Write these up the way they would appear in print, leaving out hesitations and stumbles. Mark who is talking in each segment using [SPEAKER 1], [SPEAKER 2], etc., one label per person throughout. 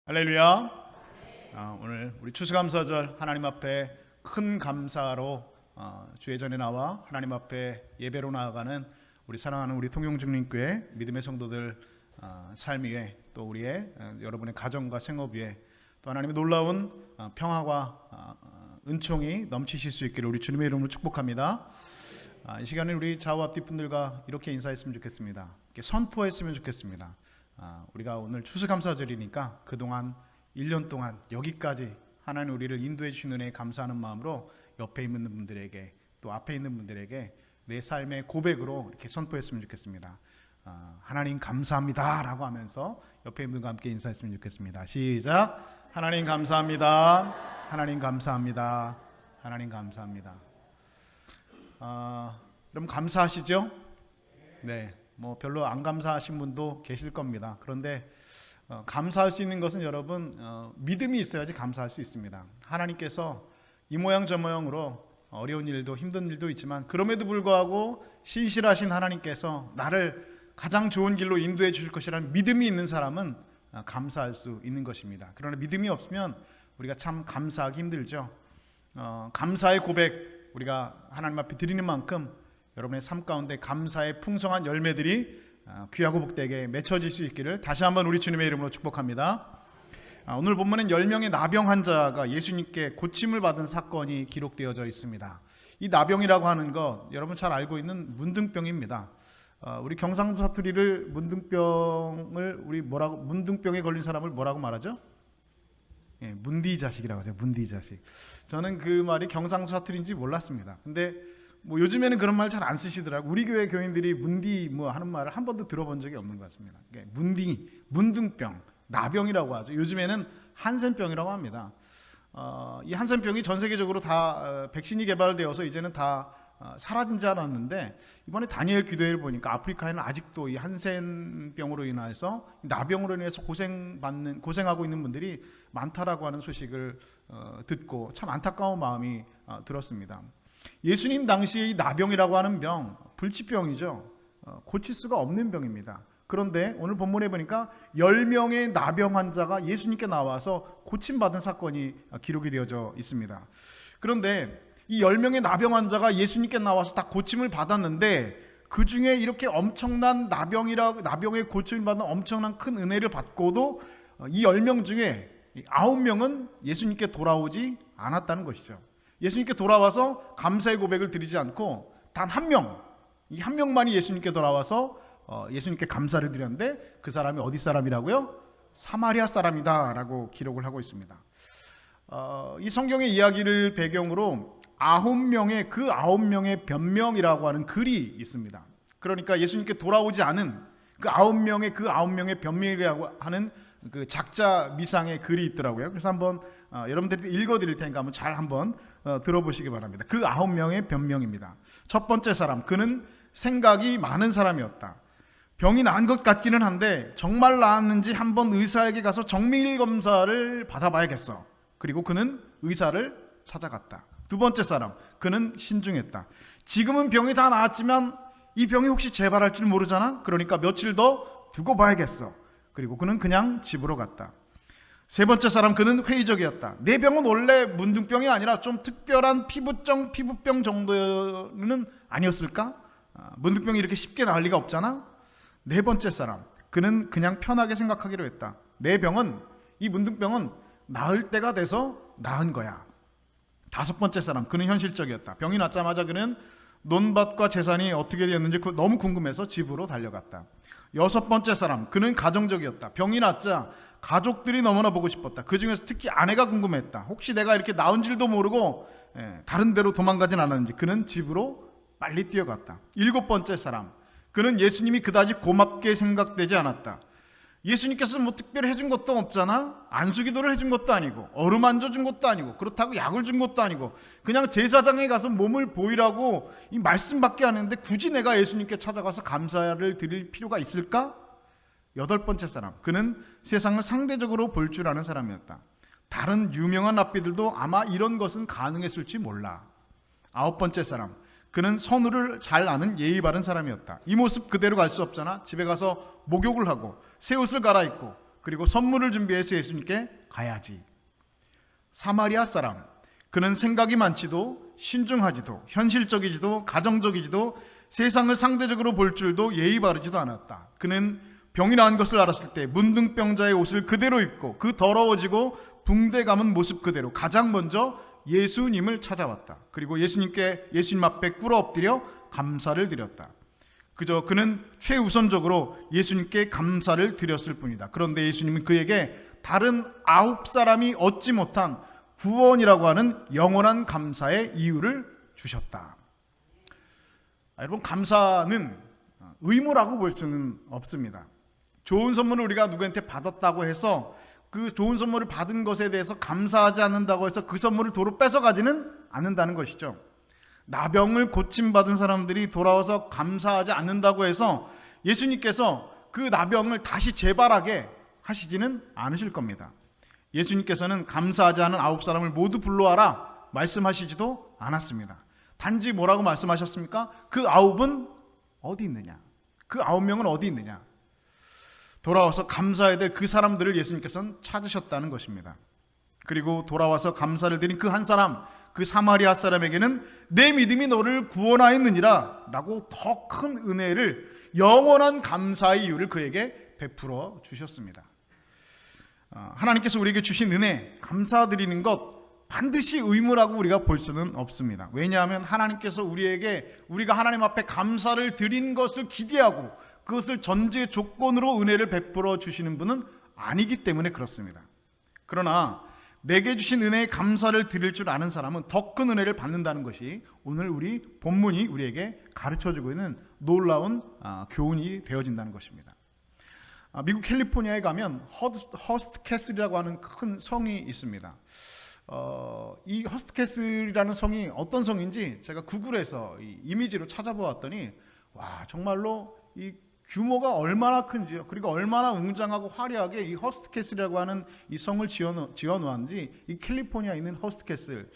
[SPEAKER 1] 할렐루야. 오늘 우리 추수감사절 하나님 앞에 큰 감사로 주의 전에 나와 하나님 앞에 예배로 나아가는 우리 사랑하는 우리 통용중림교회 믿음의 성도들 삶 위에 또 우리의 여러분의 가정과 생업 위에 또 하나님의 놀라운 평화와 은총이 넘치실 수 있기를 우리 주님의 이름으로 축복합니다. 이 시간에 우리 좌우 앞뒤 분들과 이렇게 인사했으면 좋겠습니다. 이렇게 선포했으면 좋겠습니다. 우리가 오늘 추수감사절이니까 그동안 1년 동안 여기까지 하나님 우리를 인도해 주신 은혜에 감사하는 마음으로 옆에 있는 분들에게 또 앞에 있는 분들에게 내 삶의 고백으로 이렇게 선포했으면 좋겠습니다. 하나님 감사합니다 라고 하면서 옆에 있는 분과 함께 인사했으면 좋겠습니다. 시작. 하나님 감사합니다. 하나님 감사합니다. 하나님 감사합니다. 여러분 감사하시죠? 네. 별로 안 감사하신 분도 계실 겁니다. 그런데 감사할 수 있는 것은 여러분 믿음이 있어야지 감사할 수 있습니다. 하나님께서 이 모양 저 모양으로 어려운 일도 힘든 일도 있지만 그럼에도 불구하고 신실하신 하나님께서 나를 가장 좋은 길로 인도해 주실 것이라는 믿음이 있는 사람은 감사할 수 있는 것입니다. 그러나 믿음이 없으면 우리가 참 감사하기 힘들죠. 감사의 고백 우리가 하나님 앞에 드리는 만큼 여러분의 삶 가운데 감사의 풍성한 열매들이 귀하고 복되게 맺혀질 수 있기를 다시 한번 우리 주님의 이름으로 축복합니다. 오늘 본문은 10명의 나병 환자가 예수님께 고침을 받은 사건이 기록되어져 있습니다. 이 나병이라고 하는 것 여러분 잘 알고 있는 문둥병입니다. 우리 경상도 사투리를 문둥병을 문둥병에 걸린 사람을 뭐라고 말하죠? 예, 문디자식이라고 하죠. 문디자식. 저는 그 말이 경상도 사투리인지 몰랐습니다. 근데 요즘에는 그런 말 잘 안 쓰시더라고요. 우리 교회 교인들이 문디 하는 말을 한 번도 들어본 적이 없는 것 같습니다. 문둥병, 나병이라고 하죠. 요즘에는 한센병이라고 합니다. 이 한센병이 전 세계적으로 다 백신이 개발되어서 이제는 다 사라진 줄 알았는데 이번에 다니엘 기도회를 보니까 아프리카에는 아직도 이 한센병으로 인해서 나병으로 인해서 고생하고 있는 분들이 많다라고 하는 소식을 듣고 참 안타까운 마음이 들었습니다. 예수님 당시에 이 나병이라고 하는 병, 불치병이죠. 고칠 수가 없는 병입니다. 그런데 오늘 본문에 보니까 10명의 나병 환자가 예수님께 나와서 고침받은 사건이 기록이 되어져 있습니다. 그런데 이 10명의 나병 환자가 예수님께 나와서 다 고침을 받았는데 그 중에 이렇게 엄청난 나병의 고침을 받는 엄청난 큰 은혜를 받고도 이 10명 중에 9명은 예수님께 돌아오지 않았다는 것이죠. 예수님께 돌아와서 감사의 고백을 드리지 않고 단 한 명, 이 한 명만이 예수님께 돌아와서 예수님께 감사를 드렸는데 그 사람이 어디 사람이라고요? 사마리아 사람이다 라고 기록을 하고 있습니다. 이 성경의 이야기를 배경으로 9명의 변명이라고 하는 글이 있습니다. 그러니까 예수님께 돌아오지 않은 그 9명의 변명이라고 하는 그 작자 미상의 글이 있더라고요. 그래서 한번 여러분들께 읽어드릴 테니까 한번 들어보시기 바랍니다. 그 9명의 변명입니다. 첫 번째 사람, 그는 생각이 많은 사람이었다. 병이 나은 것 같기는 한데 정말 나았는지 한번 의사에게 가서 정밀 검사를 받아봐야겠어. 그리고 그는 의사를 찾아갔다. 두 번째 사람, 그는 신중했다. 지금은 병이 다 나았지만 이 병이 혹시 재발할 줄 모르잖아. 그러니까 며칠 더 두고 봐야겠어. 그리고 그는 그냥 집으로 갔다. 세 번째 사람, 그는 회의적이었다. 내 병은 원래 문둥병이 아니라 좀 특별한 피부병 정도는 아니었을까? 문둥병이 이렇게 쉽게 나을 리가 없잖아. 네 번째 사람, 그는 그냥 편하게 생각하기로 했다. 이 문둥병은 나을 때가 돼서 나은 거야. 다섯 번째 사람, 그는 현실적이었다. 병이 났자마자 그는 논밭과 재산이 어떻게 되었는지 너무 궁금해서 집으로 달려갔다. 여섯 번째 사람, 그는 가정적이었다. 병이 났자 가족들이 너무나 보고 싶었다. 그 중에서 특히 아내가 궁금했다. 혹시 내가 이렇게 나은 줄도 모르고 다른 데로 도망가진 않았는지. 그는 집으로 빨리 뛰어갔다. 일곱 번째 사람, 그는 예수님이 그다지 고맙게 생각되지 않았다. 예수님께서 특별히 해준 것도 없잖아. 안수기도를 해준 것도 아니고 얼음 안져준 것도 아니고 그렇다고 약을 준 것도 아니고 그냥 제사장에 가서 몸을 보이라고 이 말씀밖에 안 했는데 굳이 내가 예수님께 찾아가서 감사를 드릴 필요가 있을까? 여덟 번째 사람, 그는 세상을 상대적으로 볼 줄 아는 사람이었다. 다른 유명한 랍비들도 아마 이런 것은 가능했을지 몰라. 아홉 번째 사람, 그는 선우를 잘 아는 예의 바른 사람이었다. 이 모습 그대로 갈 수 없잖아. 집에 가서 목욕을 하고 새 옷을 갈아입고 그리고 선물을 준비해서 예수님께 가야지. 사마리아 사람, 그는 생각이 많지도 신중하지도 현실적이지도 가정적이지도 세상을 상대적으로 볼 줄도 예의 바르지도 않았다. 그는 병이 나은 것을 알았을 때 문둥병자의 옷을 그대로 입고 그 더러워지고 붕대 감은 모습 그대로 가장 먼저 예수님을 찾아왔다. 그리고 예수님 앞에 꿇어 엎드려 감사를 드렸다. 그저 그는 최우선적으로 예수님께 감사를 드렸을 뿐이다. 그런데 예수님은 그에게 다른 9사람이 얻지 못한 구원이라고 하는 영원한 감사의 이유를 주셨다. 여러분, 감사는 의무라고 볼 수는 없습니다. 좋은 선물을 우리가 누구한테 받았다고 해서 그 좋은 선물을 받은 것에 대해서 감사하지 않는다고 해서 그 선물을 도로 뺏어가지는 않는다는 것이죠. 나병을 고침받은 사람들이 돌아와서 감사하지 않는다고 해서 예수님께서 그 나병을 다시 재발하게 하시지는 않으실 겁니다. 예수님께서는 감사하지 않은 9사람을 모두 불러와라 말씀하시지도 않았습니다. 단지 뭐라고 말씀하셨습니까? 그 9은 어디 있느냐? 그 9명은 어디 있느냐? 돌아와서 감사해야 될 그 사람들을 예수님께서는 찾으셨다는 것입니다. 그리고 돌아와서 감사를 드린 그 한 사람, 그 사마리아 사람에게는 내 믿음이 너를 구원하였느니라 라고 더 큰 은혜를, 영원한 감사의 이유를 그에게 베풀어 주셨습니다. 하나님께서 우리에게 주신 은혜, 감사드리는 것 반드시 의무라고 우리가 볼 수는 없습니다. 왜냐하면 하나님께서 우리가 하나님 앞에 감사를 드린 것을 기대하고 그것을 전제 조건으로 은혜를 베풀어 주시는 분은 아니기 때문에 그렇습니다. 그러나 내게 주신 은혜에 감사를 드릴 줄 아는 사람은 더 큰 은혜를 받는다는 것이 오늘 우리 본문이 우리에게 가르쳐주고 있는 놀라운 교훈이 되어진다는 것입니다. 미국 캘리포니아에 가면 허스트 캐슬이라고 하는 큰 성이 있습니다. 이 허스트 캐슬이라는 성이 어떤 성인지 제가 구글에서 이미지로 찾아보았더니 와, 정말로 이 규모가 얼마나 큰지요. 그리고 얼마나 웅장하고 화려하게 이 허스트 캐슬이라고 하는 이 성을 지어 놓았는지, 이 캘리포니아에 있는 허스트 캐슬,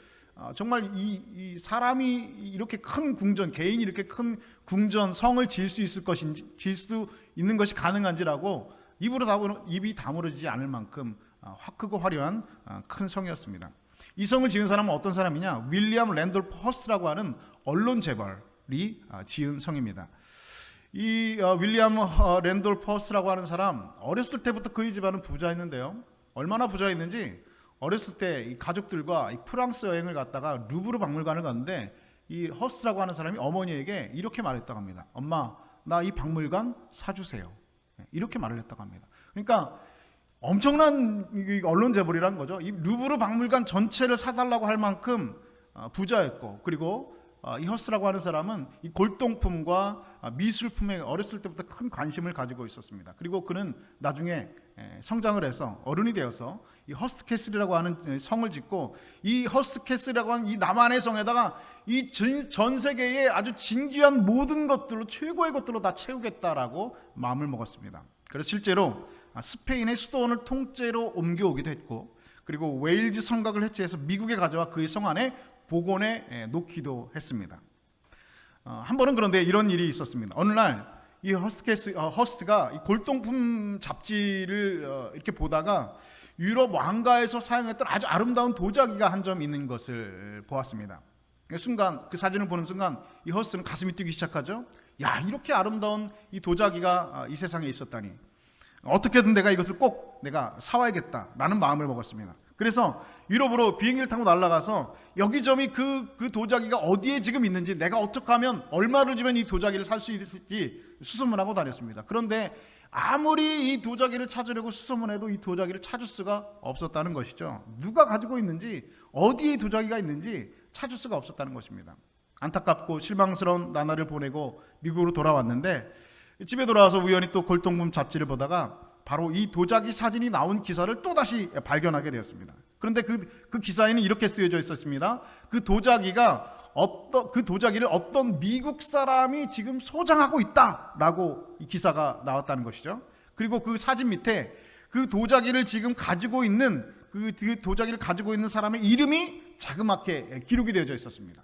[SPEAKER 1] 정말 이 사람이 이렇게 큰 궁전, 개인이 이렇게 큰 궁전, 성을 지을 수 있을 것인지, 지을 수 있는 것이 가능한지라고 입이 다물어지지 않을 만큼 크고 화려한 큰 성이었습니다. 이 성을 지은 사람은 어떤 사람이냐? 윌리엄 랜돌프 허스트라고 하는 언론 재벌이 지은 성입니다. 이 윌리엄 랜돌프 허스트라고 하는 사람, 어렸을 때부터 그의 집안은 부자였는데요. 얼마나 부자였는지, 어렸을 때 이 가족들과 이 프랑스 여행을 갔다가 루브르 박물관을 갔는데 이 허스트라고 하는 사람이 어머니에게 이렇게 말했다고 합니다. 엄마, 나 이 박물관 사주세요. 이렇게 말을 했다고 합니다. 그러니까 엄청난 언론 재벌이라는 거죠. 이 루브르 박물관 전체를 사달라고 할 만큼 부자였고, 그리고 이 허스라고 하는 사람은 이 골동품과 미술품에 어렸을 때부터 큰 관심을 가지고 있었습니다. 그리고 그는 나중에 성장을 해서 어른이 되어서 이 허스트 캐슬이라고 하는 성을 짓고, 이 허스트 캐슬이라고 하는 이 남한의 성에다가 이 전 세계의 아주 진귀한 모든 것들로, 최고의 것들로 다 채우겠다라고 마음을 먹었습니다. 그래서 실제로 스페인의 수도원을 통째로 옮겨오기도 했고, 그리고 웨일즈 성곽을 해체해서 미국에 가져와 그의 성 안에 복원해 놓기도 했습니다. 한 번은 그런데 이런 일이 있었습니다. 어느 날 이 허스트가 이 골동품 잡지를 이렇게 보다가 유럽 왕가에서 사용했던 아주 아름다운 도자기가 한 점 있는 것을 보았습니다. 순간, 그 사진을 보는 순간 이 허스트는 가슴이 뛰기 시작하죠. 야, 이렇게 아름다운 이 도자기가 이 세상에 있었다니, 어떻게든 내가 이것을 꼭 내가 사와야겠다라는 마음을 먹었습니다. 그래서 유럽으로 비행기를 타고 날아가서 여기저기 그 도자기가 어디에 지금 있는지, 내가 어떻게 하면 얼마를 주면 이 도자기를 살 수 있을지 수소문하고 다녔습니다. 그런데 아무리 이 도자기를 찾으려고 수소문해도 이 도자기를 찾을 수가 없었다는 것이죠. 누가 가지고 있는지, 어디에 도자기가 있는지 찾을 수가 없었다는 것입니다. 안타깝고 실망스러운 나날을 보내고 미국으로 돌아왔는데, 집에 돌아와서 우연히 또 골동품 잡지를 보다가 바로 이 도자기 사진이 나온 기사를 또다시 발견하게 되었습니다. 그런데 그 기사에는 이렇게 쓰여져 있었습니다. 그 도자기를 어떤 미국 사람이 지금 소장하고 있다라고 이 기사가 나왔다는 것이죠. 그리고 그 사진 밑에 그 도자기를 지금 가지고 있는 사람의 이름이 자그맣게 기록이 되어져 있었습니다.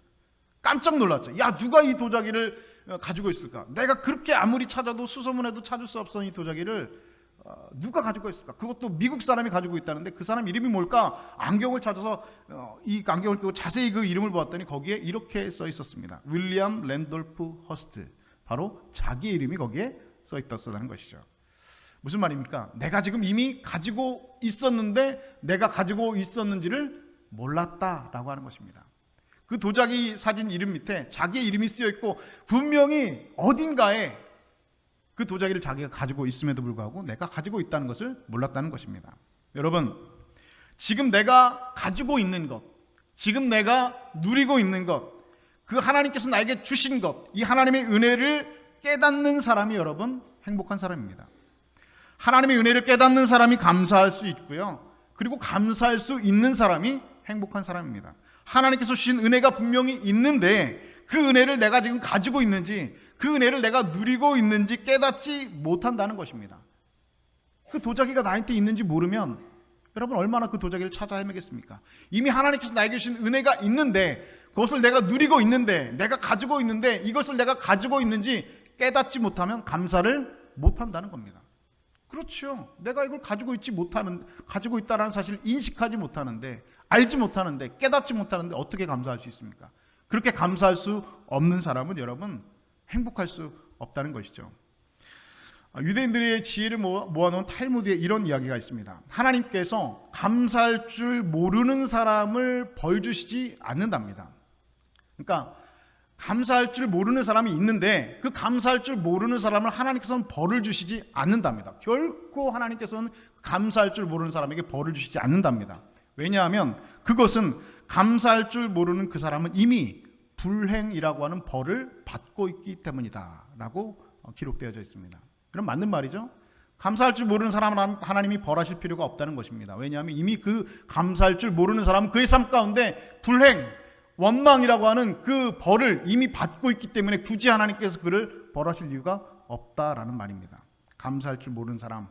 [SPEAKER 1] 깜짝 놀랐죠. 야, 누가 이 도자기를 가지고 있을까? 내가 그렇게 아무리 찾아도 수소문해도 찾을 수 없었던 이 도자기를 누가 가지고 있을까? 그것도 미국 사람이 가지고 있다는데 그 사람 이름이 뭘까? 안경을 찾아서 이 안경을 끼고 자세히 그 이름을 보았더니 거기에 이렇게 써 있었습니다. 윌리엄 랜돌프 허스트. 바로 자기의 이름이 거기에 써 있었다는 것이죠. 무슨 말입니까? 내가 지금 이미 가지고 있었는데 내가 가지고 있었는지를 몰랐다라고 하는 것입니다. 그 도자기 사진 이름 밑에 자기의 이름이 쓰여 있고 분명히 어딘가에 그 도자기를 자기가 가지고 있음에도 불구하고 내가 가지고 있다는 것을 몰랐다는 것입니다. 여러분, 지금 내가 가지고 있는 것, 지금 내가 누리고 있는 것, 그 하나님께서 나에게 주신 것, 이 하나님의 은혜를 깨닫는 사람이 여러분 행복한 사람입니다. 하나님의 은혜를 깨닫는 사람이 감사할 수 있고요. 그리고 감사할 수 있는 사람이 행복한 사람입니다. 하나님께서 주신 은혜가 분명히 있는데 그 은혜를 내가 지금 가지고 있는지, 그 은혜를 내가 누리고 있는지 깨닫지 못한다는 것입니다. 그 도자기가 나한테 있는지 모르면 여러분 얼마나 그 도자기를 찾아 헤매겠습니까? 이미 하나님께서 나에게 주신 은혜가 있는데 그것을 내가 누리고 있는데, 내가 가지고 있는데 이것을 내가 가지고 있는지 깨닫지 못하면 감사를 못한다는 겁니다. 그렇죠. 내가 이걸 가지고 있다는 사실을 인식하지 못하는데, 알지 못하는데, 깨닫지 못하는데 어떻게 감사할 수 있습니까? 그렇게 감사할 수 없는 사람은 여러분 행복할 수 없다는 것이죠. 유대인들의 지혜를 모아놓은 탈무드에 이런 이야기가 있습니다. 하나님께서 감사할 줄 모르는 사람을 벌 주시지 않는답니다. 그러니까 감사할 줄 모르는 사람이 있는데 그 감사할 줄 모르는 사람을 하나님께서는 벌을 주시지 않는답니다. 결코 하나님께서는 감사할 줄 모르는 사람에게 벌을 주시지 않는답니다. 왜냐하면 그것은 감사할 줄 모르는 그 사람은 이미 불행이라고 하는 벌을 받고 있기 때문이다 라고 기록되어져 있습니다. 그럼 맞는 말이죠. 감사할 줄 모르는 사람은 하나님이 벌하실 필요가 없다는 것입니다. 왜냐하면 이미 그 감사할 줄 모르는 사람은 그의 삶 가운데 불행, 원망이라고 하는 그 벌을 이미 받고 있기 때문에 굳이 하나님께서 그를 벌하실 이유가 없다라는 말입니다. 감사할 줄 모르는 사람,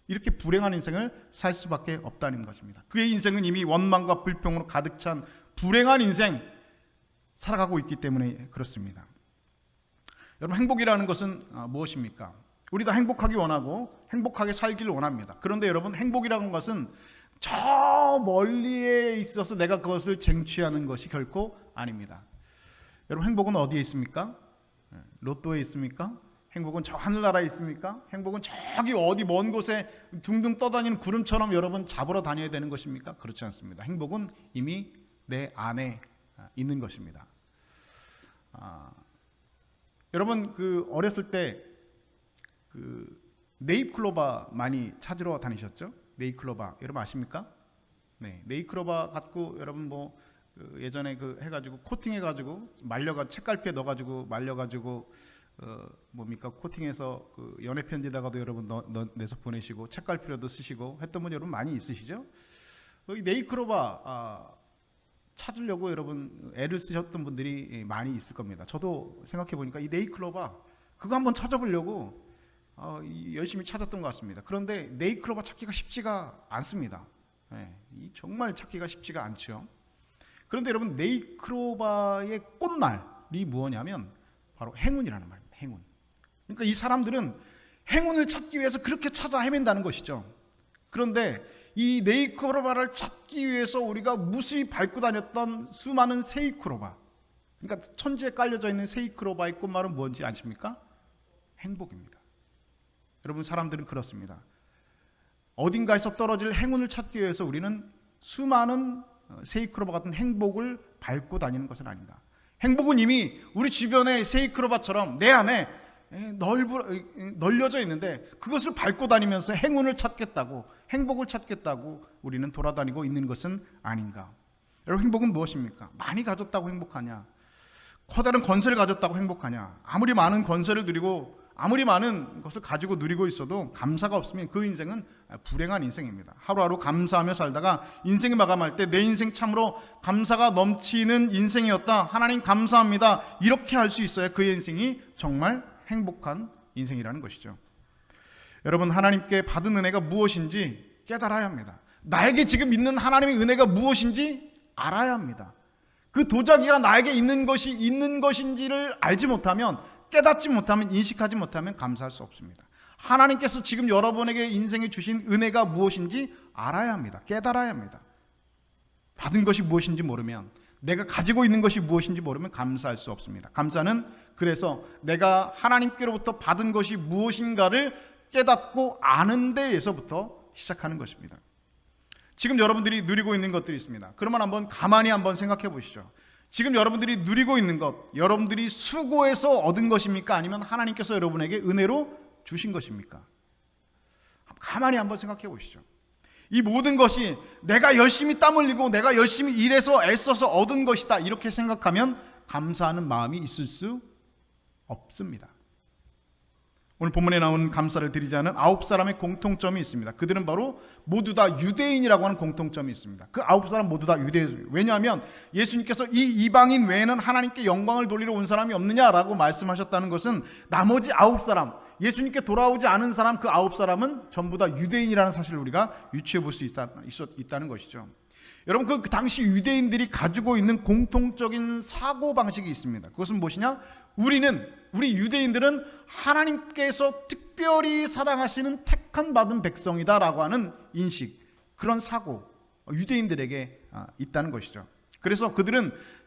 [SPEAKER 1] 이렇게 불행한 인생을 살 수밖에 없다는 것입니다. 그의 인생은 이미 원망과 불평으로 가득 찬 불행한 인생 살아가고 있기 때문에 그렇습니다. 여러분, 행복이라는 것은 무엇입니까? 우리 다 행복하기 원하고 행복하게 살기를 원합니다. 그런데 여러분, 행복이라는 것은 저 멀리에 있어서 내가 그것을 쟁취하는 것이 결코 아닙니다. 여러분, 행복은 어디에 있습니까? 로또에 있습니까? 행복은 저 하늘나라에 있습니까? 행복은 저기 어디 먼 곳에 둥둥 떠다니는 구름처럼 여러분 잡으러 다녀야 되는 것입니까? 그렇지 않습니다. 행복은 이미 내 안에 있는 것입니다. 여러분, 그 어렸을 때 그 네잎클로바 많이 찾으러 다니셨죠? 네잎클로바 여러분 아십니까? 네, 네잎클로바 갖고 여러분 그 예전에 그 해가지고 코팅해가지고 말려가 책갈피에 넣어가지고 말려가지고 뭡니까 코팅해서 그 연애 편지다가도 여러분 내서 보내시고 책갈피로도 쓰시고 했던 분 여러분 많이 있으시죠? 이 네잎클로바 찾으려고 여러분 애를 쓰셨던 분들이 많이 있을 겁니다. 저도 생각해 보니까 이 네잎클로바 그거 한번 찾아보려고 열심히 찾았던 것 같습니다. 그런데 네잎클로바 찾기가 쉽지가 않습니다. 네, 정말 찾기가 쉽지가 않죠. 그런데 여러분, 네잎클로바의 꽃말이 무엇냐면 바로 행운이라는 말입니다. 행운. 그러니까 이 사람들은 행운을 찾기 위해서 그렇게 찾아 헤맨다는 것이죠. 그런데 이 네잎클로바를 찾기 위해서 우리가 무수히 밟고 다녔던 수많은 세잎클로바, 그러니까 천지에 깔려져 있는 세잎클로바의 꽃말은 뭔지 아십니까? 행복입니다. 여러분, 사람들은 그렇습니다. 어딘가에서 떨어질 행운을 찾기 위해서 우리는 수많은 세잎클로바 같은 행복을 밟고 다니는 것은 아닌가. 행복은 이미 우리 주변의 세잎클로바처럼 내 안에 널려져 있는데 그것을 밟고 다니면서 행운을 찾겠다고, 행복을 찾겠다고 우리는 돌아다니고 있는 것은 아닌가. 여러분, 행복은 무엇입니까? 많이 가졌다고 행복하냐? 커다란 권세를 가졌다고 행복하냐? 아무리 많은 권세를 누리고 아무리 많은 것을 가지고 누리고 있어도 감사가 없으면 그 인생은 불행한 인생입니다. 하루하루 감사하며 살다가 인생이 마감할 때 내 인생 참으로 감사가 넘치는 인생이었다, 하나님 감사합니다, 이렇게 할 수 있어야 그의 인생이 정말 행복한 인생이라는 것이죠. 여러분, 하나님께 받은 은혜가 무엇인지 깨달아야 합니다. 나에게 지금 있는 하나님의 은혜가 무엇인지 알아야 합니다. 그 도자기가 나에게 있는 것이 있는 것인지를 알지 못하면, 깨닫지 못하면, 인식하지 못하면 감사할 수 없습니다. 하나님께서 지금 여러분에게 인생에 주신 은혜가 무엇인지 알아야 합니다. 깨달아야 합니다. 받은 것이 무엇인지 모르면, 내가 가지고 있는 것이 무엇인지 모르면 감사할 수 없습니다. 감사는 그래서 내가 하나님께로부터 받은 것이 무엇인가를 깨닫고 아는 데에서부터 시작하는 것입니다. 지금 여러분들이 누리고 있는 것들이 있습니다. 그러면 가만히 한번 생각해 보시죠. 지금 여러분들이 누리고 있는 것, 여러분들이 수고해서 얻은 것입니까? 아니면 하나님께서 여러분에게 은혜로 주신 것입니까? 가만히 한번 생각해 보시죠. 이 모든 것이 내가 열심히 땀 흘리고 내가 열심히 일해서 애써서 얻은 것이다, 이렇게 생각하면 감사하는 마음이 있을 수 없습니다. 오늘 본문에 나온 감사를 드리지 않은 9사람의 공통점이 있습니다. 그들은 바로 모두 다 유대인이라고 하는 공통점이 있습니다. 그 9사람 모두 다 유대인이에요. 왜냐하면 예수님께서 이 이방인 외에는 하나님께 영광을 돌리러 온 사람이 없느냐라고 말씀하셨다는 것은 나머지 9사람, 예수님께 돌아오지 않은 사람, 그 9사람은 전부 다 유대인이라는 사실을 우리가 유추해 볼 수 있다는 것이죠. 여러분, 그 당시 유대인들이 가지고 있는 공통적인 사고방식이 있습니다. 그것은 무엇이냐? 우리 유대인들은 하나님께서 특별히 사랑하시는 택한 받은 백성이다라고 하는 인식, 그런 사고, 유대인들에게 있다는 것이죠. 그래서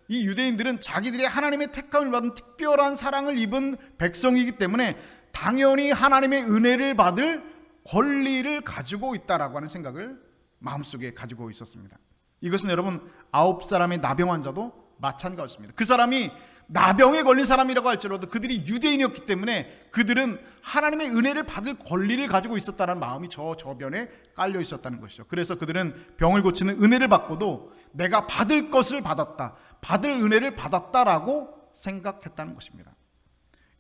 [SPEAKER 1] 이 유대인들은 자기들이 하나님의 택함을 받은 특별한 사랑을 입은 백성이기 때문에 당연히 하나님의 은혜를 받을 권리를 가지고 있다라고 하는 생각을 마음속에 가지고 있었습니다. 이것은 여러분 9사람의 나병 환자도 마찬가지입니다. 그 사람이 나병에 걸린 사람이라고 할지라도 그들이 유대인이었기 때문에 그들은 하나님의 은혜를 받을 권리를 가지고 있었다는 마음이 저변에 깔려 있었다는 것이죠. 그래서 그들은 병을 고치는 은혜를 받고도 내가 받을 것을 받았다, 받을 은혜를 받았다라고 생각했다는 것입니다.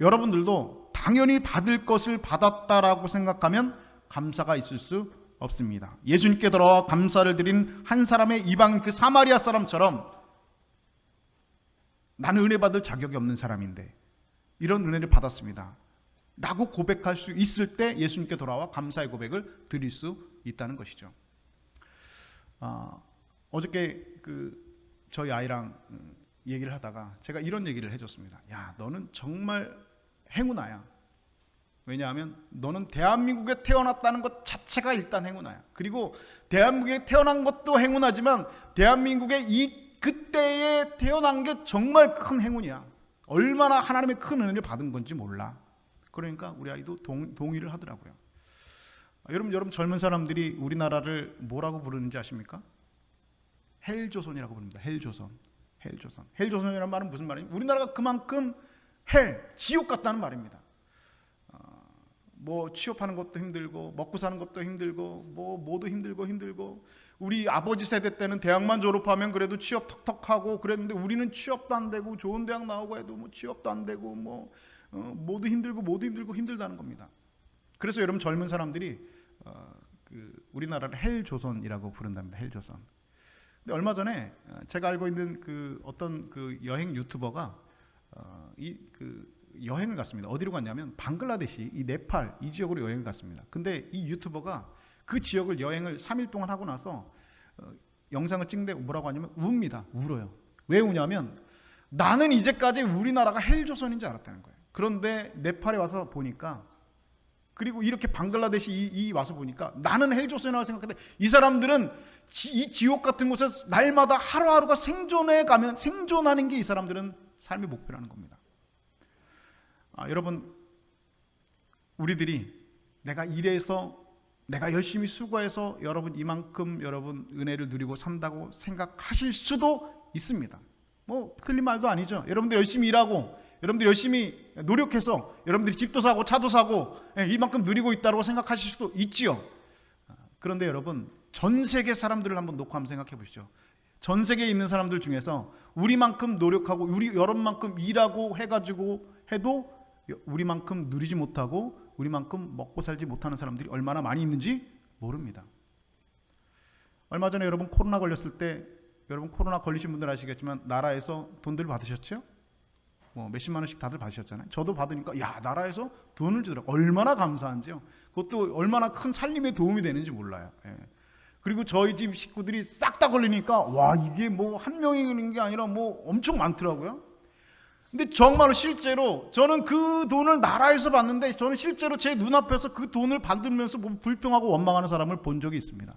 [SPEAKER 1] 여러분들도 당연히 받을 것을 받았다라고 생각하면 감사가 있을 수 없습니다. 예수님께 들어와 감사를 드린 한 사람의 이방인, 그 사마리아 사람처럼 나는 은혜 받을 자격이 없는 사람인데 이런 은혜를 받았습니다 라고 고백할 수 있을 때 예수님께 돌아와 감사의 고백을 드릴 수 있다는 것이죠. 어저께 저희 아이랑 얘기를 하다가 제가 이런 얘기를 해줬습니다. 야, 너는 정말 행운아야. 왜냐하면 너는 대한민국에 태어났다는 것 자체가 일단 행운아야. 그리고 대한민국에 태어난 것도 행운하지만 대한민국에 그때에 태어난 게 정말 큰 행운이야. 얼마나 하나님의 큰 은혜를 받은 건지 몰라. 그러니까 우리 아이도 동의를 하더라고요. 여러분 젊은 사람들이 우리나라를 뭐라고 부르는지 아십니까? 헬조선이라고 부릅니다. 헬조선이라는 말은 무슨 말이냐? 우리나라가 그만큼 지옥 같다는 말입니다. 뭐 취업하는 것도 힘들고 먹고 사는 것도 힘들고 뭐도 힘들고 우리 아버지 세대 때는 대학만 졸업하면 그래도 취업 턱턱하고 그랬는데 우리는 취업도 안 되고 좋은 대학 나오고 해도 뭐 취업도 안 되고 모두 힘들고 힘들다는 겁니다. 그래서 여러분 젊은 사람들이 우리나라를 헬조선이라고 부른답니다. 헬조선. 근데 얼마 전에 제가 알고 있는 어떤 여행 유튜버가 여행을 갔습니다. 어디로 갔냐면 방글라데시, 이 네팔 이 지역으로 여행을 갔습니다. 근데 이 유튜버가 그 지역을 여행을 3일 동안 하고 나서 영상을 찍는데 뭐라고 하냐면 울어요. 왜 우냐면 나는 이제까지 우리나라가 헬조선인 줄 알았다는 거예요. 그런데 네팔에 와서 보니까, 그리고 이렇게 방글라데시 와서 보니까 나는 헬조선이라고 생각했는데 이 사람들은 이 지옥 같은 곳에서 날마다 하루하루가 생존하는 게 이 사람들은 삶의 목표라는 겁니다. 여러분, 우리들이 내가 일해서 내가 열심히 수고해서 여러분 이만큼 여러분 은혜를 누리고 산다고 생각하실 수도 있습니다. 뭐 틀린 말도 아니죠. 여러분들 열심히 일하고 여러분들 열심히 노력해서 여러분들이 집도 사고 차도 사고 이만큼 누리고 있다고 생각하실 수도 있지요. 그런데 여러분, 전 세계 사람들을 한번 놓고 한번 생각해 보시죠. 전 세계에 있는 사람들 중에서 우리만큼 노력하고 여러분만큼 일하고 해도 우리만큼 누리지 못하고 우리만큼 먹고 살지 못하는 사람들이 얼마나 많이 있는지 모릅니다. 얼마 전에 여러분 코로나 걸렸을 때, 여러분 코로나 걸리신 분들 아시겠지만 나라에서 돈들 받으셨죠? 몇십만 원씩 다들 받으셨잖아요. 저도 받으니까 야, 나라에서 돈을 주더라고요. 얼마나 감사한지요. 그것도 얼마나 큰 살림에 도움이 되는지 몰라요. 그리고 저희 집 식구들이 싹 다 걸리니까 와, 이게 뭐 한 명이 걸린 게 아니라 뭐 엄청 많더라고요. 근데 정말로 실제로 저는 그 돈을 나라에서 받는데 저는 실제로 제 눈앞에서 그 돈을 받으면서 불평하고 원망하는 사람을 본 적이 있습니다.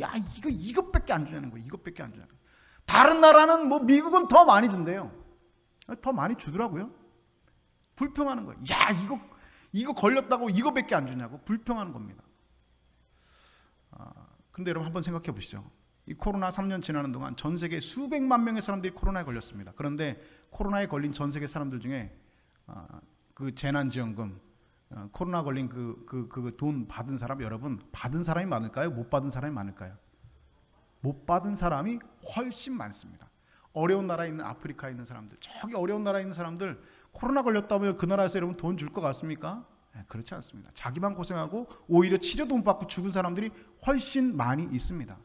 [SPEAKER 1] 야, 이것밖에 안 주냐는 거예요. 이것밖에 안 주냐는 거예요. 다른 나라는 뭐 미국은 더 많이 준대요. 더 많이 주더라고요. 불평하는 거예요. 야, 이거 걸렸다고 이거밖에 안 주냐고 불평하는 겁니다. 근데 여러분 한번 생각해 보시죠. 이 코로나 3년 지나는 동안 전 세계 수백만 명의 사람들이 코로나에 걸렸습니다. 그런데 코로나에 걸린 전 세계 사람들 중에 그 재난지원금, 코로나 걸린 그 돈 받은 사람, 여러분 받은 사람이 많을까요? 못 받은 사람이 많을까요? 못 받은 사람이 훨씬 많습니다. 어려운 나라에 있는 아프리카에 있는 사람들, 저기 어려운 나라에 있는 사람들 코로나 걸렸다면 그 나라에서 여러분 돈 줄 것 같습니까? 그렇지 않습니다. 자기만 고생하고 오히려 치료도 못 받고 죽은 사람들이 훨씬 많이 있습니다.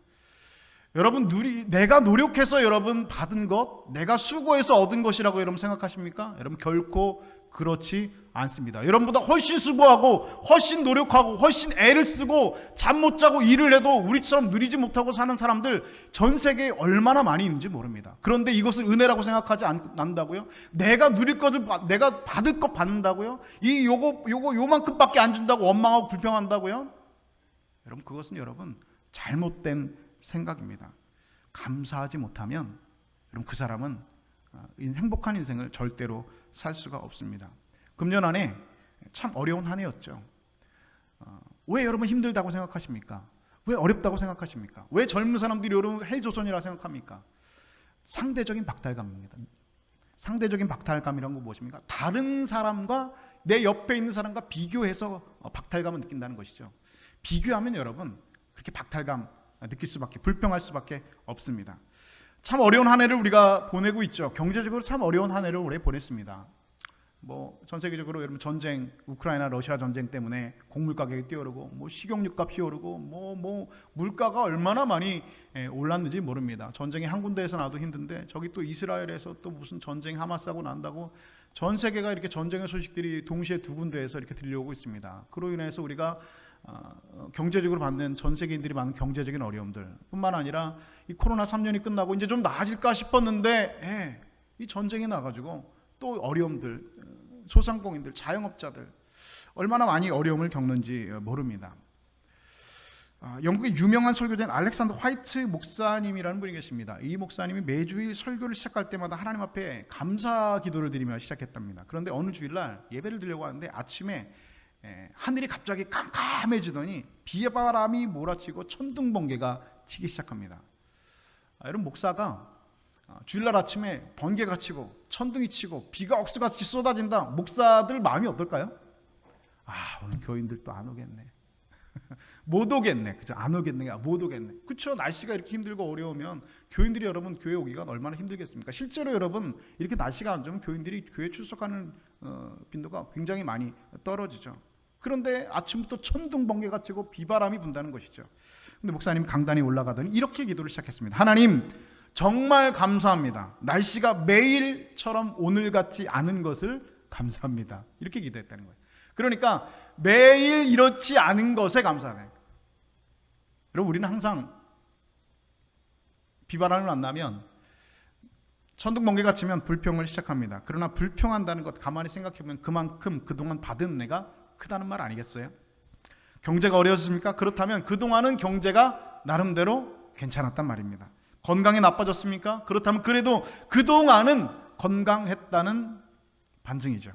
[SPEAKER 1] 여러분 내가 노력해서 여러분 받은 것, 내가 수고해서 얻은 것이라고 여러분 생각하십니까? 여러분 결코 그렇지 않습니다. 여러분보다 훨씬 수고하고 훨씬 노력하고 훨씬 애를 쓰고 잠 못 자고 일을 해도 우리처럼 누리지 못하고 사는 사람들 전 세계에 얼마나 많이 있는지 모릅니다. 그런데 이것을 은혜라고 생각하지 않는다고요? 내가 누릴 것을 내가 받을 것 받는다고요? 요만큼밖에 안 준다고 원망하고 불평한다고요? 여러분 그것은 여러분 잘못된 생각입니다. 감사하지 못하면 여러분 그 사람은 행복한 인생을 절대로 살 수가 없습니다. 금년 안에 참 어려운 한 해였죠. 왜 여러분 힘들다고 생각하십니까? 왜 어렵다고 생각하십니까? 왜 젊은 사람들이 여러분 헬조선이라고 생각합니까? 상대적인 박탈감입니다. 상대적인 박탈감이란 건 무엇입니까? 다른 사람과 내 옆에 있는 사람과 비교해서 박탈감을 느낀다는 것이죠. 비교하면 여러분 그렇게 박탈감 느낄 수밖에, 불평할 수밖에 없습니다. 참 어려운 한 해를 우리가 보내고 있죠. 경제적으로 참 어려운 한 해를 올해 보냈습니다. 전 세계적으로 여러분 전쟁, 우크라이나 러시아 전쟁 때문에 곡물 가격이 뛰어오르고 식용유 값이 오르고 물가가 얼마나 많이 올랐는지 모릅니다. 전쟁이 한 군데에서 나도 힘든데 저기 또 이스라엘에서 또 무슨 전쟁 하마스하고 난다고 전 세계가 이렇게 전쟁의 소식들이 동시에 두 군데에서 이렇게 들려오고 있습니다. 그로 인해서 우리가 경제적으로 받는 전 세계인들이 많은 경제적인 어려움들 뿐만 아니라 이 코로나 3년이 끝나고 이제 좀 나아질까 싶었는데 이 전쟁이 나가지고 또 어려움들, 소상공인들, 자영업자들 얼마나 많이 어려움을 겪는지 모릅니다. 영국의 유명한 설교자인 알렉산더 화이트 목사님이라는 분이 계십니다. 이 목사님이 매주일 설교를 시작할 때마다 하나님 앞에 감사 기도를 드리며 시작했답니다. 그런데 어느 주일날 예배를 드리려고 하는데 아침에 하늘이 갑자기 깜깜해지더니 비바람이 몰아치고 천둥번개가 치기 시작합니다. 여러분 목사가 주일날 아침에 번개가 치고 천둥이 치고 비가 억수같이 쏟아진다. 목사들 마음이 어떨까요? 오늘 교인들 또 안 오겠네. 못 오겠네. 그죠? 안 오겠네. 못 오겠네. 그렇죠? 날씨가 이렇게 힘들고 어려우면 교인들이 여러분 교회 오기가 얼마나 힘들겠습니까? 실제로 여러분 이렇게 날씨가 안 좋으면 교인들이 교회 출석하는 빈도가 굉장히 많이 떨어지죠. 그런데 아침부터 천둥 번개가 치고 비바람이 분다는 것이죠. 근데 목사님 강단에 올라가더니 이렇게 기도를 시작했습니다. 하나님 정말 감사합니다. 날씨가 매일처럼 오늘 같지 않은 것을 감사합니다. 이렇게 기도했다는 거예요. 그러니까 매일 이렇지 않은 것에 감사하네. 여러분 우리는 항상 비바람을 만나면 천둥 번개가 치면 불평을 시작합니다. 그러나 불평한다는 것 가만히 생각해보면 그만큼 그동안 받은 은혜가 크다는 말 아니겠어요? 경제가 어려웠습니까? 그렇다면 그동안은 경제가 나름대로 괜찮았단 말입니다. 건강이 나빠졌습니까? 그렇다면 그래도 그동안은 건강했다는 반증이죠.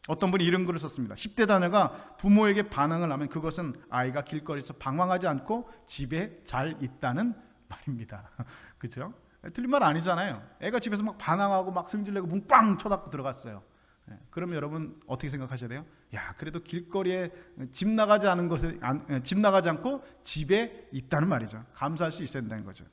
[SPEAKER 1] 어떤 분이 이런 글을 썼습니다. 10대 자녀가 부모에게 반항을 하면 그것은 아이가 길거리에서 방황하지 않고 집에 잘 있다는 말입니다. 그렇죠? 틀린 말 아니잖아요. 애가 집에서 막 반항하고 막 승질내고 문 꽝 쳐닫고 들어갔어요. 그러면 여러분 어떻게 생각하셔야 돼요? 야, 그래도 길거리에 집 나가지 않고 집에 있다는 말이죠. 감사할 수 있어야 된다는 거죠.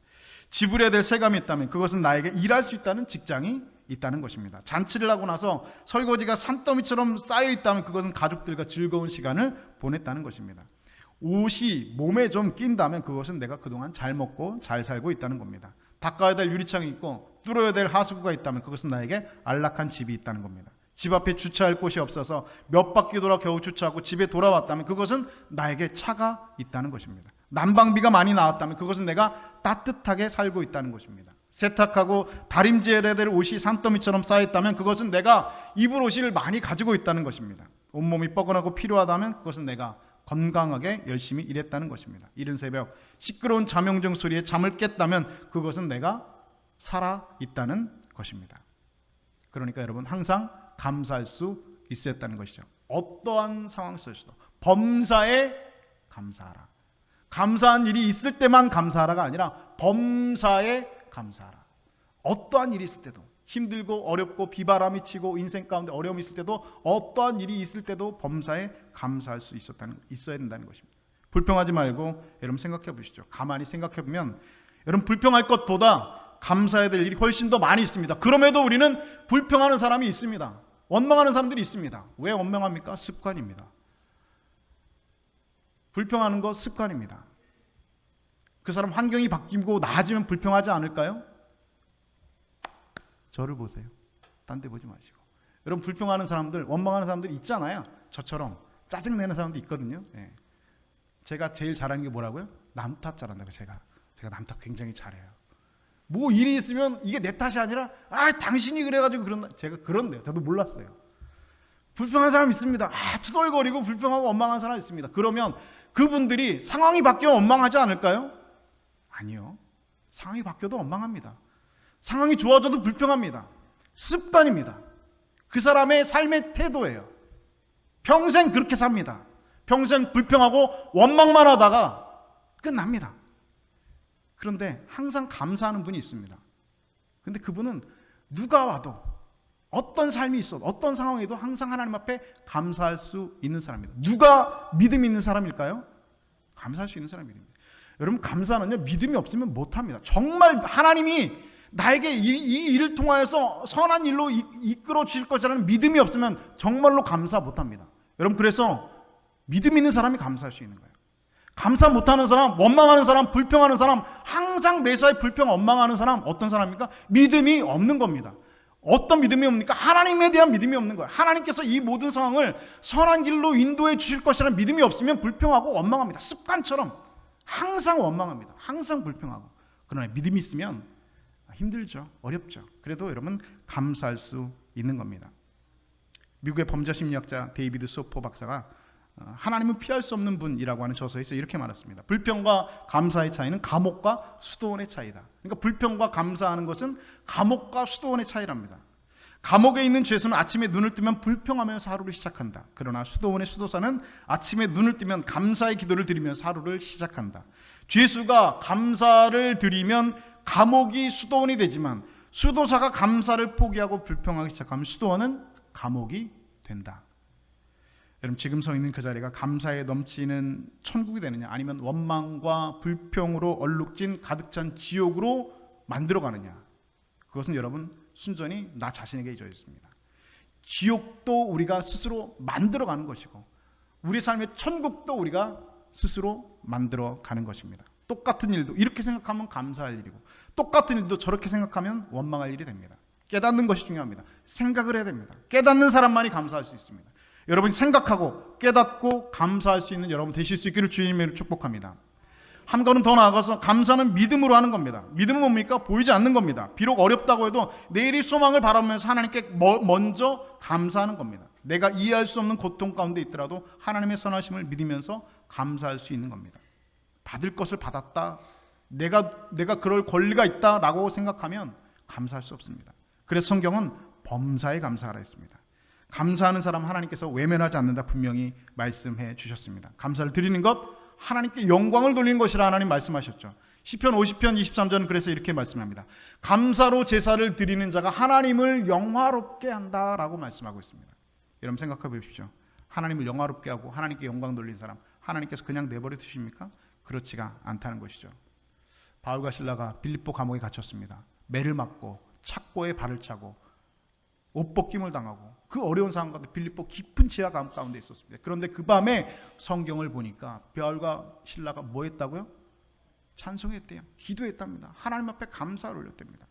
[SPEAKER 1] 지불해야 될 세금이 있다면 그것은 나에게 일할 수 있다는 직장이 있다는 것입니다. 잔치를 하고 나서 설거지가 산더미처럼 쌓여 있다면 그것은 가족들과 즐거운 시간을 보냈다는 것입니다. 옷이 몸에 좀 낀다면 그것은 내가 그동안 잘 먹고 잘 살고 있다는 겁니다. 닦아야 될 유리창이 있고 뚫어야 될 하수구가 있다면 그것은 나에게 안락한 집이 있다는 겁니다. 집 앞에 주차할 곳이 없어서 몇 바퀴 돌아 겨우 주차하고 집에 돌아왔다면 그것은 나에게 차가 있다는 것입니다. 난방비가 많이 나왔다면 그것은 내가 따뜻하게 살고 있다는 것입니다. 세탁하고 다림질해야 될 옷이 산더미처럼 쌓여있다면 그것은 내가 입을 옷을 많이 가지고 있다는 것입니다. 온몸이 뻐근하고 필요하다면 그것은 내가 건강하게 열심히 일했다는 것입니다. 이른 새벽 시끄러운 잠영정 소리에 잠을 깼다면 그것은 내가 살아있다는 것입니다. 그러니까 여러분 항상 감사할 수 있어야 했다는 것이죠. 어떠한 상황 속에서도 범사에 감사하라. 감사한 일이 있을 때만 감사하라가 아니라 범사에 감사하라. 어떠한 일이 있을 때도, 힘들고 어렵고 비바람이 치고 인생 가운데 어려움이 있을 때도, 어떠한 일이 있을 때도 범사에 감사할 수 있어야 된다는 것입니다. 불평하지 말고 여러분 생각해 보시죠. 가만히 생각해 보면 여러분 불평할 것보다 감사해야 될 일이 훨씬 더 많이 있습니다. 그럼에도 우리는 불평하는 사람이 있습니다. 원망하는 사람들이 있습니다. 왜 원망합니까? 습관입니다. 불평하는 거 습관입니다. 그 사람 환경이 바뀌고 나아지면 불평하지 않을까요? 저를 보세요. 딴 데 보지 마시고. 여러분 불평하는 사람들, 원망하는 사람들이 있잖아요. 저처럼 짜증내는 사람도 있거든요. 예. 제가 제일 잘하는 게 뭐라고요? 남 탓 잘한다고. 제가 남 탓 굉장히 잘해요. 뭐 일이 있으면 이게 내 탓이 아니라 당신이 그래가지고 그런다. 제가 그런데요. 저도 몰랐어요. 불평하는 사람 있습니다. 투덜거리고 불평하고 원망하는 사람 있습니다. 그러면 그분들이 상황이 바뀌어 원망하지 않을까요? 아니요. 상황이 바뀌어도 원망합니다. 상황이 좋아져도 불평합니다. 습관입니다. 그 사람의 삶의 태도예요. 평생 그렇게 삽니다. 평생 불평하고 원망만 하다가 끝납니다. 그런데 항상 감사하는 분이 있습니다. 그런데 그분은 누가 와도 어떤 삶이 있어도 어떤 상황에도 항상 하나님 앞에 감사할 수 있는 사람입니다. 누가 믿음 있는 사람일까요? 감사할 수 있는 사람입니다. 여러분 감사는요 믿음이 없으면 못합니다. 정말 하나님이 나에게 이 일을 통하여서 선한 일로 이끌어 주실 것이라는 믿음이 없으면 정말로 감사 못합니다. 여러분 그래서 믿음 있는 사람이 감사할 수 있는 거예요. 감사 못하는 사람, 원망하는 사람, 불평하는 사람, 항상 매사에 불평, 원망하는 사람 어떤 사람입니까? 믿음이 없는 겁니다. 어떤 믿음이 옵니까? 하나님에 대한 믿음이 없는 거예요. 하나님께서 이 모든 상황을 선한 길로 인도해 주실 것이라는 믿음이 없으면 불평하고 원망합니다. 습관처럼 항상 원망합니다. 항상 불평하고. 그러나 믿음이 있으면 힘들죠. 어렵죠. 그래도 여러분 감사할 수 있는 겁니다. 미국의 범죄심리학자 데이비드 소포 박사가 하나님은 피할 수 없는 분이라고 하는 저서에서 이렇게 말했습니다. 불평과 감사의 차이는 감옥과 수도원의 차이다. 그러니까 불평과 감사하는 것은 감옥과 수도원의 차이랍니다. 감옥에 있는 죄수는 아침에 눈을 뜨면 불평하면서 하루를 시작한다. 그러나 수도원의 수도사는 아침에 눈을 뜨면 감사의 기도를 드리면서 하루를 시작한다. 죄수가 감사를 드리면 감옥이 수도원이 되지만 수도사가 감사를 포기하고 불평하기 시작하면 수도원은 감옥이 된다. 여러분 지금 서 있는 그 자리가 감사에 넘치는 천국이 되느냐 아니면 원망과 불평으로 얼룩진 가득 찬 지옥으로 만들어가느냐, 그것은 여러분 순전히 나 자신에게 잊어 있습니다. 지옥도 우리가 스스로 만들어가는 것이고 우리 삶의 천국도 우리가 스스로 만들어가는 것입니다. 똑같은 일도 이렇게 생각하면 감사할 일이고 똑같은 일도 저렇게 생각하면 원망할 일이 됩니다. 깨닫는 것이 중요합니다. 생각을 해야 됩니다. 깨닫는 사람만이 감사할 수 있습니다. 여러분이 생각하고 깨닫고 감사할 수 있는 여러분 되실 수 있기를 주님으로 축복합니다. 한 걸음 더 나아가서 감사는 믿음으로 하는 겁니다. 믿음은 뭡니까? 보이지 않는 겁니다. 비록 어렵다고 해도 내일의 소망을 바라보면서 하나님께 먼저 감사하는 겁니다. 내가 이해할 수 없는 고통 가운데 있더라도 하나님의 선하심을 믿으면서 감사할 수 있는 겁니다. 받을 것을 받았다, 내가 그럴 권리가 있다라고 생각하면 감사할 수 없습니다. 그래서 성경은 범사에 감사하라 했습니다. 감사하는 사람 하나님께서 외면하지 않는다 분명히 말씀해 주셨습니다. 감사를 드리는 것, 하나님께 영광을 돌리는 것이라 하나님 말씀하셨죠. 시편 50편 23절은 그래서 이렇게 말씀합니다. 감사로 제사를 드리는 자가 하나님을 영화롭게 한다라고 말씀하고 있습니다. 여러분 생각해 보십시오. 하나님을 영화롭게 하고 하나님께 영광 돌리는 사람 하나님께서 그냥 내버려 두십니까? 그렇지가 않다는 것이죠. 바울과 실라가 빌립보 감옥에 갇혔습니다. 매를 맞고 착고에 발을 차고 옷벗김을 당하고 그 어려운 상황 가운데 빌립보 깊은 지하 감옥 가운데 있었습니다. 그런데 그 밤에 성경을 보니까 바울과 실라가 뭐 했다고요? 찬송했대요. 기도했답니다. 하나님 앞에 감사를 올렸답니다.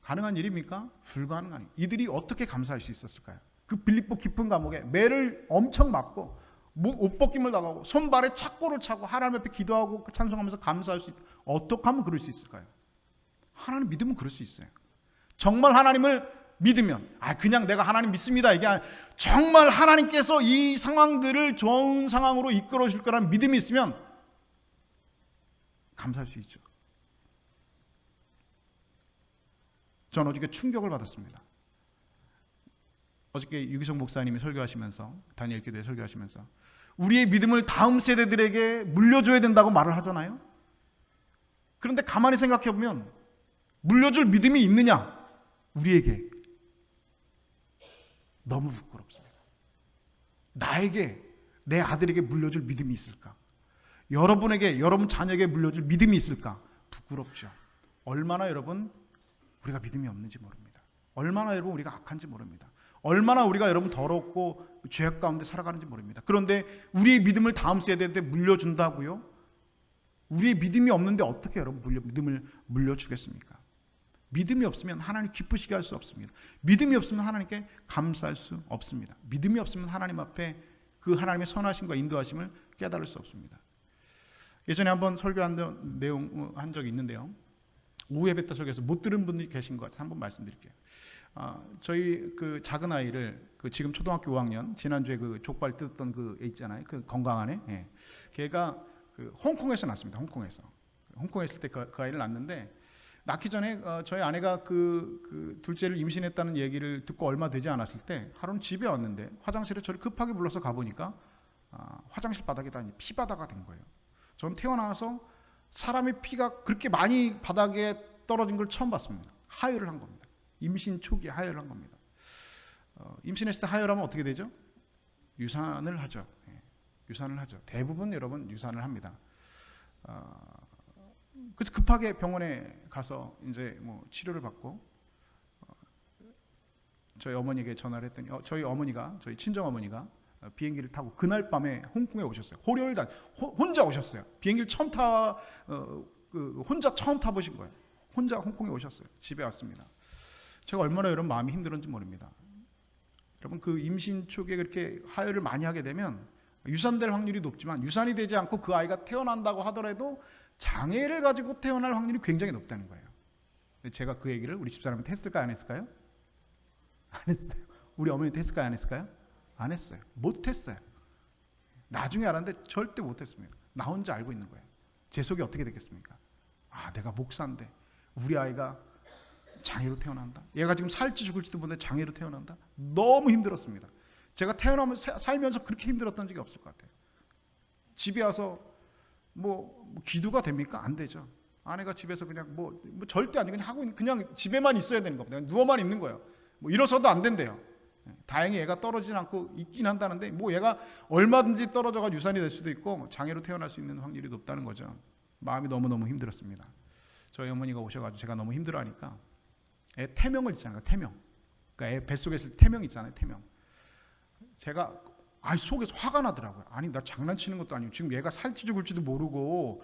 [SPEAKER 1] 가능한 일입니까? 불가능한 일. 이들이 어떻게 감사할 수 있었을까요? 그 빌립보 깊은 감옥에 매를 엄청 맞고 옷벗김을 당하고 손발에 착고를 차고 하나님 앞에 기도하고 찬송하면서 감사할 수 어떻게 하면 그럴 수 있을까요? 하나님 믿으면 그럴 수 있어요. 정말 하나님을 믿으면, 그냥 내가 하나님 믿습니다 이게 아니라 정말 하나님께서 이 상황들을 좋은 상황으로 이끌어 줄 거라는 믿음이 있으면 감사할 수 있죠. 전 어저께 충격을 받았습니다. 어저께 유기성 목사님이 설교하시면서, 다니엘 기도회 설교하시면서 우리의 믿음을 다음 세대들에게 물려줘야 된다고 말을 하잖아요. 그런데 가만히 생각해 보면 물려줄 믿음이 있느냐? 우리에게 너무 부끄럽습니다. 나에게, 내 아들에게 물려줄 믿음이 있을까? 여러분에게, 여러분 자녀에게 물려줄 믿음이 있을까? 부끄럽죠. 얼마나 여러분 우리가 믿음이 없는지 모릅니다. 얼마나 여러분 우리가 악한지 모릅니다. 얼마나 우리가 여러분 더럽고 죄악 가운데 살아가는지 모릅니다. 그런데 우리의 믿음을 다음 세대한테 물려준다고요? 우리의 믿음이 없는데 어떻게 여러분 믿음을 물려주겠습니까? 믿음이 없으면 하나님 기쁘시게 할 수 없습니다. 믿음이 없으면 하나님께 감사할 수 없습니다. 믿음이 없으면 하나님 앞에 그 하나님의 선하심과 인도하심을 깨달을 수 없습니다. 예전에 한번 설교한 내용 한 적이 있는데요. 오후 예배 때 설교에서 못 들은 분들이 계신 것 같아서 한번 말씀드릴게요. 저희 그 작은 아이를 지금 초등학교 5학년 지난주에 그 족발 뜯었던 그 애 있잖아요. 그 건강한 애. 예. 걔가 그 홍콩에서 낳습니다. 홍콩에 있을 때 그 아이를 낳는데 낳기 전에 저희 아내가 그 둘째를 임신했다는 얘기를 듣고 얼마 되지 않았을 때 하루는 집에 왔는데 화장실에 저를 급하게 불러서 가보니까 화장실 바닥에다 피바다가 된 거예요. 저는 태어나서 사람의 피가 그렇게 많이 바닥에 떨어진 걸 처음 봤습니다. 하혈을 한 겁니다. 임신 초기에 하혈을 한 겁니다. 임신했을 때 하혈하면 어떻게 되죠? 유산을 하죠. 유산을 하죠. 대부분 여러분 유산을 합니다. 그래서 급하게 병원에 가서 이제 뭐 치료를 받고 저희 어머니에게 전화를 했더니 저희 어머니가, 저희 친정 어머니가 비행기를 타고 그날 밤에 홍콩에 오셨어요. 호요일단 혼자 오셨어요. 비행기를 처음 혼자 처음 타보신 거예요. 혼자 홍콩에 오셨어요. 집에 왔습니다. 제가 얼마나 여러분 마음이 힘들었는지 모릅니다. 여러분 그 임신 초기에 그렇게 하혈을 많이 하게 되면 유산될 확률이 높지만 유산이 되지 않고 그 아이가 태어난다고 하더라도 장애를 가지고 태어날 확률이 굉장히 높다는 거예요. 제가 그 얘기를 우리 집사람한테 했을까요? 안 했을까요? 안 했어요. 우리 어머니한테 했을까요? 안 했을까요? 안 했어요. 못했어요. 나중에 알았는데 절대 못했습니다. 나 혼자 알고 있는 거예요. 제 속이 어떻게 됐겠습니까? 내가 목사인데 우리 아이가 장애로 태어난다. 얘가 지금 살지 죽을지도 모르는데 장애로 태어난다. 너무 힘들었습니다. 제가 살면서 그렇게 힘들었던 적이 없을 것 같아요. 집에 와서 뭐 기도가 됩니까? 안 되죠. 아내가 집에서 그냥 뭐 절대 안 돼. 그냥 하고 그냥 집에만 있어야 되는 겁니다. 누워만 있는 거예요. 뭐 일어서도 안 된대요. 다행히 얘가 떨어지지 않고 있긴 한다는데 뭐 얘가 얼마든지 떨어져가 유산이 될 수도 있고 장애로 태어날 수 있는 확률이 높다는 거죠. 마음이 너무너무 힘들었습니다. 저희 어머니가 오셔가지고 제가 너무 힘들어하니까 애 태명을 있잖아요. 태명. 그러니까 애 뱃속에 있을 태명 있잖아요. 태명. 제가 속에서 화가 나더라고요. 아니 나 장난치는 것도 아니고 지금 얘가 살지 죽을지도 모르고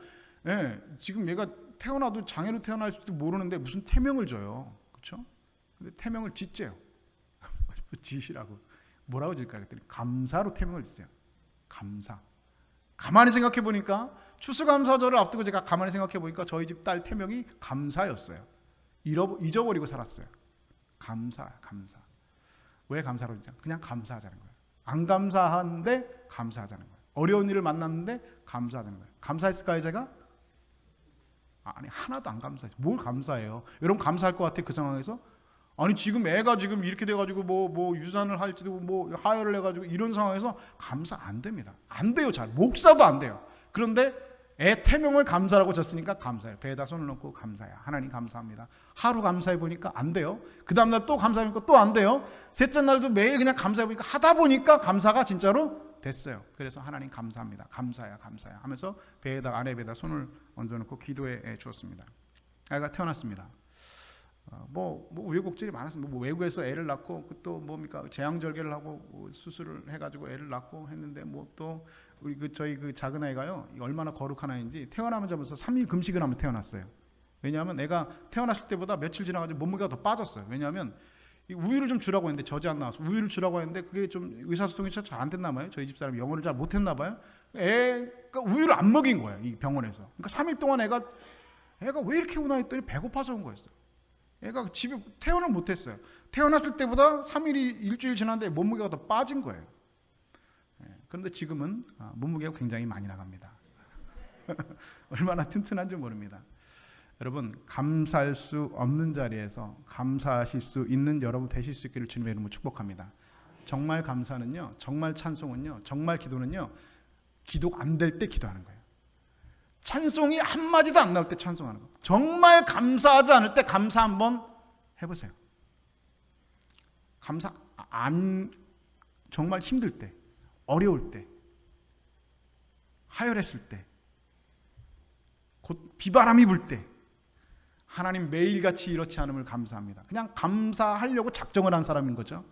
[SPEAKER 1] 지금 얘가 태어나도 장애로 태어날 수도 모르는데 무슨 태명을 줘요. 그렇죠? 근데 태명을 짓재요. 짓이라고. 뭐라고 질까요? 그랬더니 감사로 태명을 짓어요. 감사. 가만히 생각해 보니까 추수감사절을 앞두고 제가 가만히 생각해 보니까 저희 집 딸 태명이 감사였어요. 잊어버리고 살았어요. 감사. 왜 감사로 짓죠? 그냥 감사하자는 거예요. 안 감사한데 감사하자는 거예요. 어려운 일을 만났는데 감사하자는 거예요. 감사했을까요 제가? 아니 하나도 안 감사해요. 뭘 감사해요? 여러분 감사할 것 같아요 그 상황에서? 아니 지금 애가 지금 이렇게 돼가지고 뭐 유산을 할지도 뭐 하혈을 해가지고 이런 상황에서 감사 안 됩니다. 안 돼요. 잘 목사도 안 돼요. 그런데 애 태명을 감사라고 졌으니까 감사해요. 배에다 손을 넣고 감사해요. 하나님 감사합니다. 하루 감사해 보니까 안 돼요. 그 다음날 또 감사해 보니까 또 안 돼요. 셋째 날도 매일 그냥 감사해 보니까 하다 보니까 감사가 진짜로 됐어요. 그래서 하나님 감사합니다. 감사야 하면서 아내 배에다 손을 얹어놓고 기도해 주었습니다. 아이가 태어났습니다. 뭐 우여곡절이 많았습니다. 뭐 외국에서 애를 낳고 또 뭡니까 제왕절개를 하고 수술을 해가지고 애를 낳고 했는데 뭐 또 우리 저희 작은 아이가요 얼마나 거룩한 아이인지 태어나면서 3일 금식을 하면 태어났어요. 왜냐하면 애가 태어났을 때보다 며칠 지나가지고 몸무게가 더 빠졌어요. 왜냐하면 우유를 좀 주라고 했는데 젖이 안 나와서 우유를 주라고 했는데 그게 좀 의사소통이 잘 안 됐나 봐요. 저희 집사람이 영어를 잘 못했나 봐요. 애가 우유를 안 먹인 거예요. 이 병원에서. 그러니까 3일 동안 애가 애가 왜 이렇게 우나 했더니 배고파서 온 거였어요. 애가 집에 태어날 못했어요. 태어났을 때보다 3일이 일주일 지났는데 몸무게가 더 빠진 거예요. 그런데 지금은 몸무게가 굉장히 많이 나갑니다. 얼마나 튼튼한지 모릅니다. 여러분, 감사할 수 없는 자리에서 감사하실 수 있는 여러분 되실 수 있기를 주님의 이름으로 축복합니다. 정말 감사는요, 정말 찬송은요, 정말 기도는요, 기도가 안 될 때 기도하는 거예요. 찬송이 한마디도 안 나올 때 찬송하는 거예요. 정말 감사하지 않을 때 감사 한번 해보세요. 감사 정말 힘들 때, 어려울 때, 하열했을 때, 곧 비바람이 불 때, 하나님 매일같이 이렇지 않음을 감사합니다. 그냥 감사하려고 작정을 한 사람인 거죠.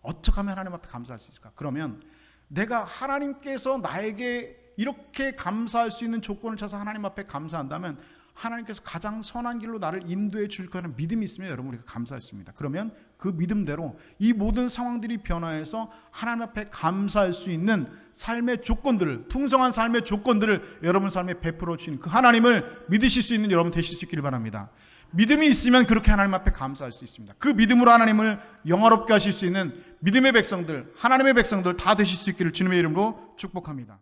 [SPEAKER 1] 어떻게 하면 하나님 앞에 감사할 수 있을까? 그러면 내가 하나님께서 나에게 이렇게 감사할 수 있는 조건을 쳐서 하나님 앞에 감사한다면 하나님께서 가장 선한 길로 나를 인도해 줄 거라는 믿음이 있으면 여러분 우리가 감사할 수 있습니다. 그러면 그 믿음대로 이 모든 상황들이 변화해서 하나님 앞에 감사할 수 있는 삶의 조건들을, 풍성한 삶의 조건들을 여러분 삶에 베풀어 주신 그 하나님을 믿으실 수 있는 여러분 되실 수 있기를 바랍니다. 믿음이 있으면 그렇게 하나님 앞에 감사할 수 있습니다. 그 믿음으로 하나님을 영화롭게 하실 수 있는 믿음의 백성들, 하나님의 백성들 다 되실 수 있기를 주님의 이름으로 축복합니다.